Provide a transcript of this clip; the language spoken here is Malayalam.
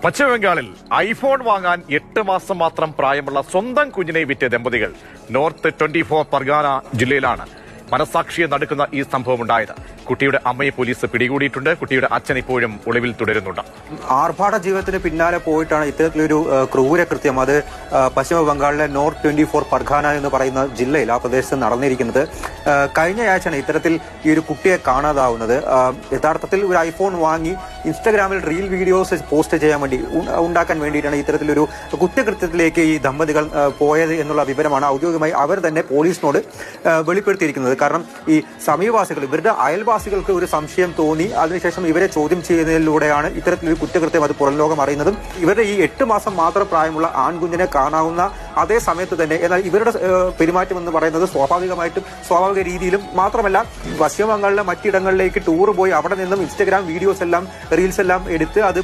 പശ്ചിമബംഗാളിൽ ഐഫോൺ വാങ്ങാൻ 8 മാസം മാത്രം പ്രായമുള്ള സ്വന്തം കുഞ്ഞിനെ വിറ്റ ദമ്പതികൾ നോർത്ത് 24 പർഗാന ജില്ലയിലാണ് മനസാക്ഷിയെ നടുക്കുന്ന ഈ സംഭവം ഉണ്ടായത്. കുട്ടിയുടെ അമ്മയെ പോലീസ് പിടികൂടിയിട്ടുണ്ട്. കുട്ടിയുടെ അച്ഛൻ ഇപ്പോഴും ഒളിവിൽ തുടരുന്നുണ്ട്. ആർഭാട ജീവിതത്തിന് പിന്നാലെ പോയിട്ടാണ് ഇത്തരത്തിലൊരു ക്രൂരകൃത്യം അത് പശ്ചിമ ബംഗാളിലെ നോർത്ത് 24 പർഗാന എന്ന് പറയുന്ന ജില്ലയിൽ ആ പ്രദേശത്ത് നടന്നിരിക്കുന്നത്. കഴിഞ്ഞ ആഴ്ചയാണ് ഇത്തരത്തിൽ ഈ ഒരു കുട്ടിയെ കാണാതാവുന്നത്. യഥാർത്ഥത്തിൽ ഒരു ഐഫോൺ വാങ്ങി ഇൻസ്റ്റഗ്രാമിൽ റീൽ വീഡിയോസ് പോസ്റ്റ് ചെയ്യാൻ വേണ്ടി ഉണ്ടാക്കാൻ വേണ്ടിയിട്ടാണ് ഇത്തരത്തിലൊരു കുറ്റകൃത്യത്തിലേക്ക് ഈ ദമ്പതികൾ പോയത് എന്നുള്ള വിവരമാണ് ഔദ്യോഗികമായി അവർ തന്നെ പോലീസിനോട് വെളിപ്പെടുത്തിയിരിക്കുന്നത്. കാരണം ഈ സമീപവാസികൾ ഇവരുടെ അയൽവാസികൾക്ക് ഒരു സംശയം തോന്നി അതിനുശേഷം ഇവരെ ചോദ്യം ചെയ്യുന്നതിലൂടെയാണ് ഇത്തരത്തിലൊരു കുറ്റകൃത്യം അത് പുറം ലോകം അറിയുന്നതും. ഇവരുടെ ഈ 8 മാസം മാത്രം പ്രായമുള്ള ആൺകുഞ്ഞിനെ കാണാവുന്ന അതേ സമയത്ത് തന്നെ എന്നാൽ ഇവരുടെ പെരുമാറ്റം എന്ന് പറയുന്നത് സ്വാഭാവിക രീതിയിലും മാത്രമല്ല പശ്ചിമ ബംഗാളിലെ മറ്റിടങ്ങളിലേക്ക് ടൂർ പോയി അവിടെ നിന്നും ഇൻസ്റ്റഗ്രാം വീഡിയോസ് എല്ലാം റീൽസ് എല്ലാം എടുത്ത് അത്